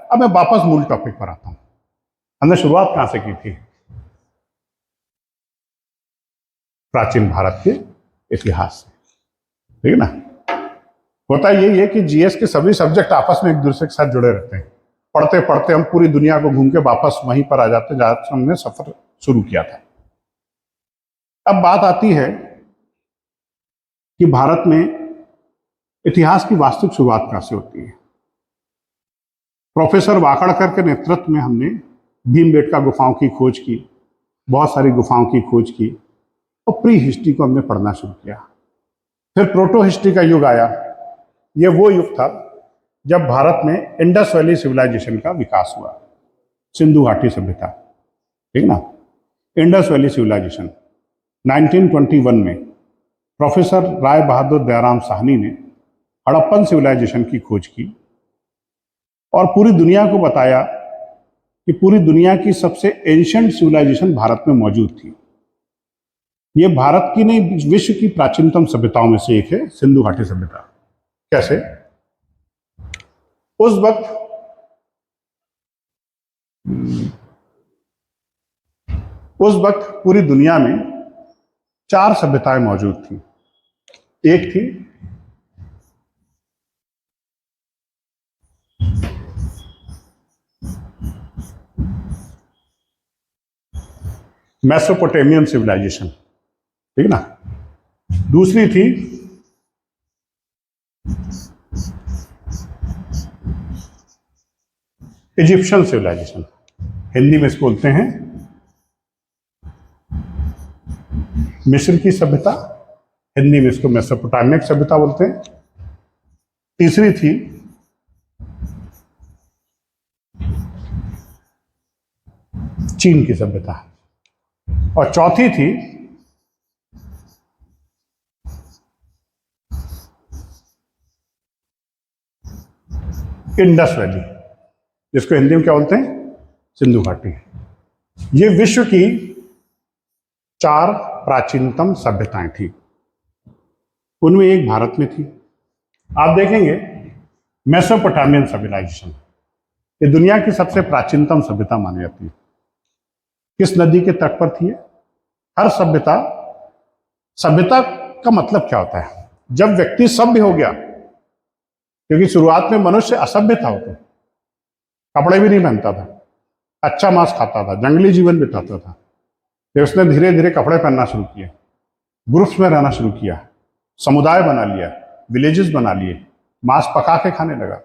अब मैं वापस मूल टॉपिक पर आता हूं। हमने शुरुआत कहां से की थी? प्राचीन भारत के इतिहास से, ठीक है ना। होता यही है कि जीएस के सभी सब्जेक्ट आपस में एक दूसरे के साथ जुड़े रहते हैं। पढ़ते पढ़ते हम पूरी दुनिया को घूम के वापस वहीं पर आ जाते जहां हमने सफर शुरू किया था। अब बात आती है कि भारत में इतिहास की वास्तविक शुरुआत कहां से होती है। प्रोफेसर वाकड़कर के नेतृत्व में हमने भीमबेटका गुफाओं की खोज की, बहुत सारी गुफाओं की खोज की और प्री हिस्ट्री को हमने पढ़ना शुरू किया। फिर प्रोटो हिस्ट्री का युग आया। यह वो युग था जब भारत में इंडस वैली सिविलाइजेशन का विकास हुआ, सिंधु घाटी सभ्यता, ठीक ना। इंडस वैली सिविलाइजेशन 1921 में प्रोफेसर राय बहादुर दयाराम साहनी ने हड़प्पन सिविलाइजेशन की खोज की और पूरी दुनिया को बताया कि पूरी दुनिया की सबसे एंशिएंट सिविलाइजेशन भारत में मौजूद थी। ये भारत की नहीं, विश्व की प्राचीनतम सभ्यताओं में से एक है सिंधु घाटी सभ्यता। कैसे? उस वक्त पूरी दुनिया में 4 सभ्यताएं मौजूद थी। एक थी मेसोपोटामियन सिविलाइजेशन, ठीक ना। दूसरी थी इजिप्शियन सिविलाइजेशन, हिंदी में इसको बोलते हैं मिस्र की सभ्यता, हिंदी में इसको मेसोपोटामिक सभ्यता बोलते हैं। तीसरी थी चीन की सभ्यता और चौथी थी इंडस वैली, जिसको हिंदी में क्या बोलते हैं? सिंधु घाटी। ये विश्व की 4 प्राचीनतम सभ्यताएं थी, उनमें एक भारत में थी। आप देखेंगे मेसोपोटामियन सिविलाइजेशन ये दुनिया की सबसे प्राचीनतम सभ्यता मानी जाती है। किस नदी के तट पर थी? हर सभ्यता, सभ्यता का मतलब क्या होता है? जब व्यक्ति सभ्य हो गया, क्योंकि शुरुआत में मनुष्य असभ्य था, होता कपड़े भी नहीं पहनता था, अच्छा मांस खाता था, जंगली जीवन बिताता था। फिर उसने धीरे धीरे कपड़े पहनना शुरू किए, ग्रुप्स में रहना शुरू किया, समुदाय बना लिया, विलेजेस बना लिए, मांस पका के खाने लगा,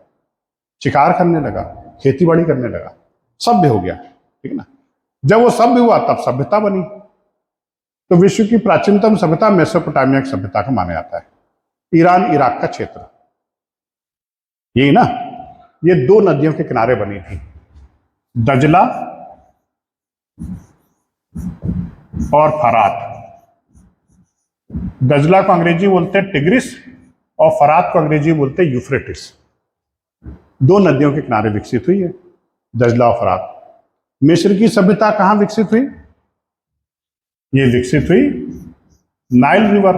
शिकार करने लगा, खेती बाड़ी करने लगा, सभ्य हो गया, ठीक है ना। जब वो सभ्य हुआ तब सभ्यता बनी। तो विश्व की प्राचीनतम सभ्यता मेसोपोटामिया सभ्यता को माना जाता है। ईरान इराक का क्षेत्र, यही ना, ये 2 नदियों के किनारे बनी थी, दजला और फरात। दजला को अंग्रेजी बोलते हैं टिग्रिस और फरात को अंग्रेजी बोलते हैं यूफ्रेटिस। 2 नदियों के किनारे विकसित हुई है दजला और फरात। मिस्र की सभ्यता कहां विकसित हुई? ये विकसित हुई नाइल रिवर,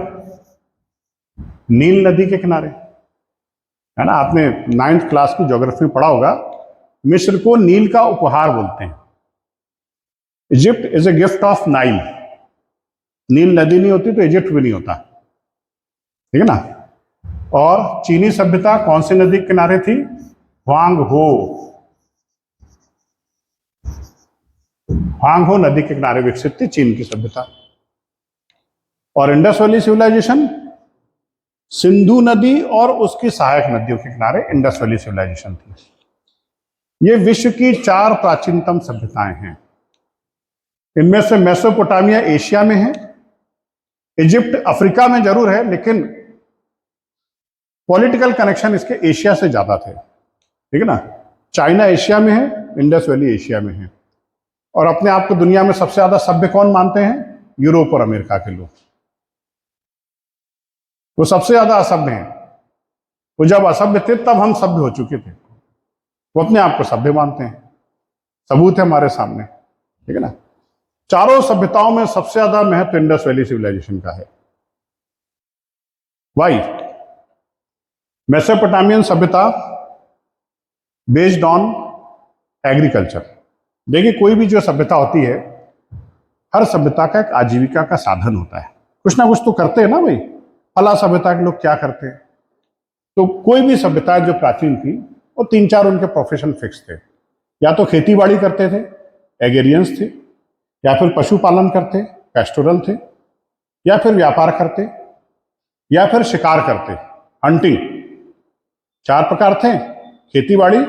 नील नदी के किनारे, है ना। आपने 9th क्लास की ज्योग्राफी में पढ़ा होगा, मिस्र को नील का उपहार बोलते हैं। Egypt is a gift of Nile. नील नदी नहीं होती तो इजिप्ट भी नहीं होता, ठीक है ना। और चीनी सभ्यता कौन सी नदी के किनारे थी? ह्वांग हो नदी के किनारे विकसित थी चीन की सभ्यता। और इंडस वैली सिविलाइजेशन सिंधु नदी और उसकी सहायक नदियों के किनारे इंडस वैली सिविलाइजेशन थी। ये विश्व की 4 प्राचीनतम सभ्यताएं हैं। इनमें से मेसोपोटामिया एशिया में है, इजिप्ट अफ्रीका में जरूर है, लेकिन पॉलिटिकल कनेक्शन इसके एशिया से ज्यादा थे, ठीक है ना। चाइना एशिया में है, इंडस वैली एशिया में है। और अपने आप को दुनिया में सबसे ज्यादा सभ्य कौन मानते हैं? यूरोप और अमेरिका के लोग। वो सबसे ज्यादा असभ्य हैं। वो जब असभ्य थे तब हम सभ्य हो चुके थे। वो अपने आप को सभ्य मानते हैं, सबूत है हमारे सामने, ठीक है ना। चारों सभ्यताओं में सबसे ज्यादा महत्व इंडस वैली सिविलाइजेशन का है। वाई? मेसोपोटामियन सभ्यता बेस्ड ऑन एग्रीकल्चर। देखिए, कोई भी जो सभ्यता होती है, हर सभ्यता का एक आजीविका का साधन होता है, कुछ ना कुछ तो करते हैं ना भाई। फला सभ्यता के लोग क्या करते हैं, तो कोई भी सभ्यता जो प्राचीन थी, वो 3-4 उनके प्रोफेशन फिक्स थे। या तो खेती बाड़ी करते थे, एगेरियंस थे, या फिर पशुपालन करते, पेस्टोरल थे, या फिर व्यापार करते, या फिर शिकार करते, हंटिंग। 4 प्रकार थे: खेती बाड़ी,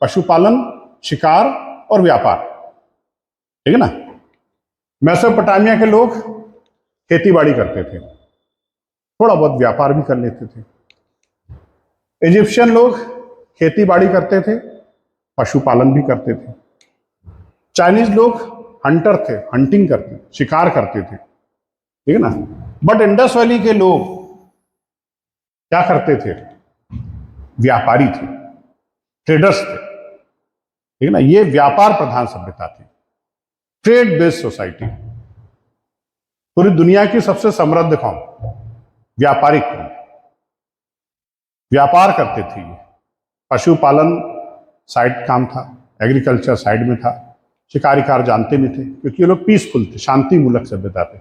पशुपालन, शिकार और व्यापार। ठीक है ना। मेसोपोटामिया के लोग खेती बाड़ी करते थे, थोड़ा बहुत व्यापार भी कर लेते थे। इजिप्शियन लोग खेती बाड़ी करते थे, पशुपालन भी करते थे। चाइनीज लोग हंटर थे, हंटिंग करते, शिकार करते थे। ठीक है ना। बट इंडस वैली के लोग क्या करते थे? व्यापारी थे, ट्रेडर्स थे। ठीक है ना। ये व्यापार प्रधान सभ्यता थी, ट्रेड बेस्ड सोसाइटी। पूरी दुनिया की सबसे समृद्ध कौम व्यापारिक कौम, व्यापार करते थे ये। पशुपालन साइड काम था, एग्रीकल्चर साइड में था। शिकारिकार जानते नहीं थे, क्योंकि ये लोग पीसफुल थे, शांति मूलक सभ्यता थे।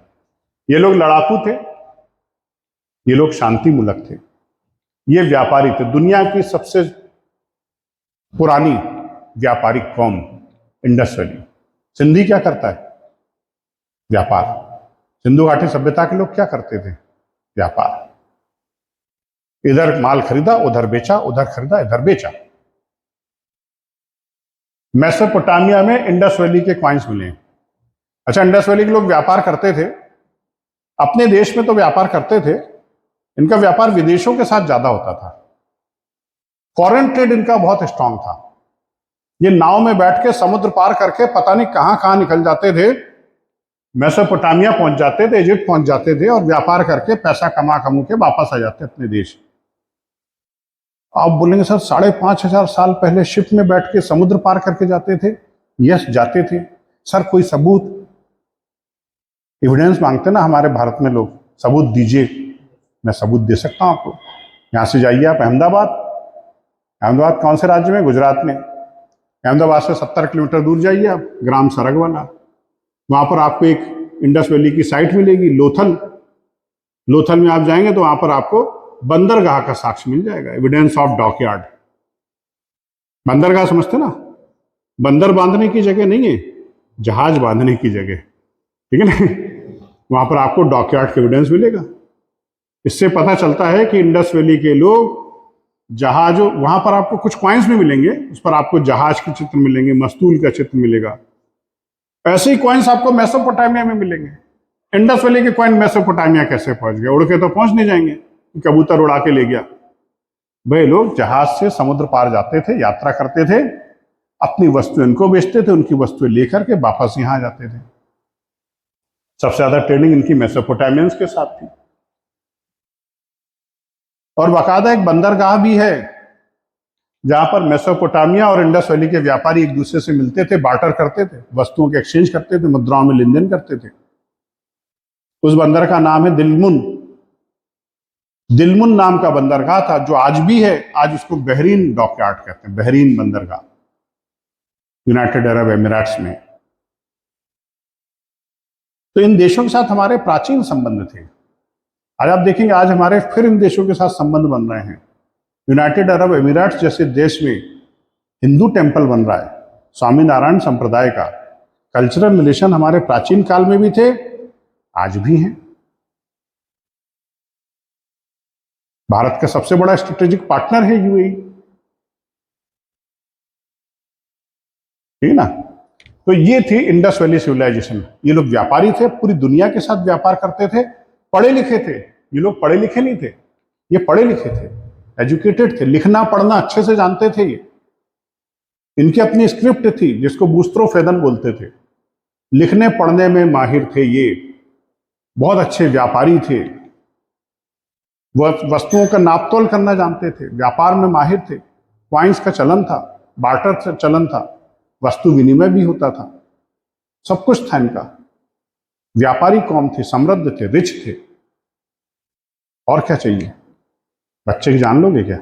ये लोग लड़ाकू थे, ये लोग शांति मूलक थे। ये व्यापारी थे। दुनिया की सबसे पुरानी व्यापारिक कौम इंडस वैली। सिंधी क्या करता है? व्यापार। सिंधु घाटी सभ्यता के लोग क्या करते थे? व्यापार। इधर माल खरीदा, उधर बेचा, उधर खरीदा, इधर बेचा। मेसोपोटामिया में इंडस वैली के कॉइन्स मिले। अच्छा, इंडस वैली के लोग व्यापार करते थे, अपने देश में तो व्यापार करते थे, इनका व्यापार विदेशों के साथ ज्यादा होता था। फॉरेन ट्रेड इनका बहुत स्ट्रांग था। ये नाव में बैठ के समुद्र पार करके पता नहीं कहां कहां निकल जाते थे, मेसोपोटामिया पहुंच जाते थे, इजिप्ट पहुंच जाते थे, और व्यापार करके पैसा कमा कमू के वापस आ जाते अपने देश। आप बोलेंगे सर 5,500 साल पहले शिप में बैठ के समुद्र पार करके जाते थे। यस, जाते थे। सर कोई सबूत, एविडेंस मांगते ना हमारे भारत में लोग, सबूत दीजिए। मैं सबूत दे सकता हूं आपको। यहां से जाइए आप अहमदाबाद। अहमदाबाद कौन से राज्य में? गुजरात में। अहमदाबाद से 70 किलोमीटर दूर जाइए आप, ग्राम सरग वाला, वहां पर आपको एक इंडस वैली की साइट मिलेगी, लोथल। लोथल में आप जाएंगे तो वहां पर आपको बंदरगाह का साक्ष्य मिल जाएगा, एविडेंस ऑफ डॉकयार्ड। बंदरगाह समझते ना? बंदर बांधने की जगह नहीं है, जहाज बांधने की जगह। ठीक है ना। वहां पर आपको डॉकयार्ड का एविडेंस मिलेगा। इससे पता चलता है कि इंडस वैली के लोग जहाजों, वहां पर आपको कुछ कॉइन्स भी मिलेंगे, उस पर आपको जहाज के चित्र मिलेंगे, मस्तूल का चित्र मिलेगा। ऐसे ही कॉइन्स आपको मेसोपोटामिया में मिलेंगे। इंडस वैली के कॉइन मेसोपोटामिया कैसे पहुंच गए? उड़ के तो पहुंच नहीं जाएंगे, कबूतर उड़ा के ले गया। भाई लोग जहाज से समुद्र पार जाते थे, यात्रा करते थे, अपनी वस्तु इनको बेचते थे, उनकी वस्तुएं लेकर के वापस यहां आ जाते थे। सबसे ज्यादा ट्रेडिंग इनकी मेसोपोटामियंस के साथ थी। और बाकायदा एक बंदरगाह भी है जहां पर मेसोपोटामिया और इंडस वैली के व्यापारी एक दूसरे से मिलते थे, बार्टर करते थे, वस्तुओं के एक्सचेंज करते थे, मुद्राओं में लेन देन करते थे। उस बंदर का नाम है दिलमुन। दिलमुन नाम का बंदरगाह था, जो आज भी है। आज उसको बहरीन डॉकयार्ड कहते हैं, बहरीन बंदरगाह, यूनाइटेड अरब एमिरेट्स में। तो इन देशों के साथ हमारे प्राचीन संबंध थे। आज आप देखेंगे, आज हमारे फिर इन देशों के साथ संबंध बन रहे हैं। यूनाइटेड अरब एमिरेट्स जैसे देश में हिंदू टेम्पल बन रहा है, स्वामीनारायण संप्रदाय का। कल्चरल रिलेशन हमारे प्राचीन काल में भी थे, आज भी हैं। भारत का सबसे बड़ा स्ट्रेटेजिक पार्टनर है यूएई। ठीक है ना। तो ये थी इंडस वैली सिविलाइजेशन। ये लोग व्यापारी थे, पूरी दुनिया के साथ व्यापार करते थे, पढ़े लिखे थे। ये लोग पढ़े लिखे नहीं थे, ये पढ़े लिखे थे, एजुकेटेड थे, लिखना पढ़ना अच्छे से जानते थे। ये इनकी अपनी स्क्रिप्ट थी, जिसको बूस्त्रोफेदन बोलते थे। लिखने पढ़ने में माहिर थे ये, बहुत अच्छे व्यापारी थे। वह वस्तुओं का नापतोल करना जानते थे, व्यापार में माहिर थे। क्वाइंस का चलन था, बार्टर का चलन था, वस्तु विनिमय भी होता था, सब कुछ था इनका। व्यापारी कौम थे, समृद्ध थे, रिच थे। और क्या चाहिए? बच्चे की जान लोगे क्या?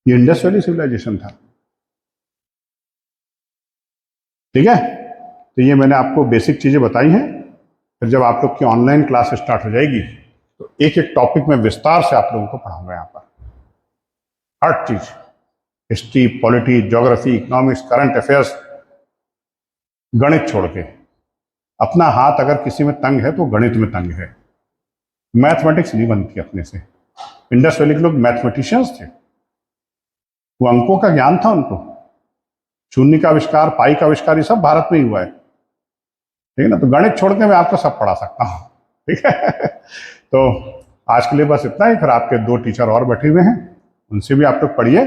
ये इंडस वैली सिविलाइजेशन था। ठीक है, तो ये मैंने आपको बेसिक चीज़ें बताई हैं। फिर जब आप लोग की ऑनलाइन क्लास स्टार्ट हो जाएगी तो एक एक टॉपिक में विस्तार से आप लोगों को पढ़ाऊंगा यहाँ पर, हर चीज, history, polity, geography, economics, current affairs, गणित छोड़ के। अपना हाथ अगर किसी में तंग है तो गणित में तंग है, मैथमेटिक्स नहीं बनती अपने से। इंडस वैली के लोग मैथमेटिशियंस थे, वो अंकों का ज्ञान था उनको। शून्य का आविष्कार, पाई का आविष्कार, ये सब भारत में ही हुआ है, ठीक है ना। तो गणित छोड़ के मैं आपको सब पढ़ा सकता हूँ, ठीक है। तो आज के लिए बस इतना ही। फिर आपके 2 टीचर और बैठे हुए हैं, उनसे भी आप लोग पढ़िए।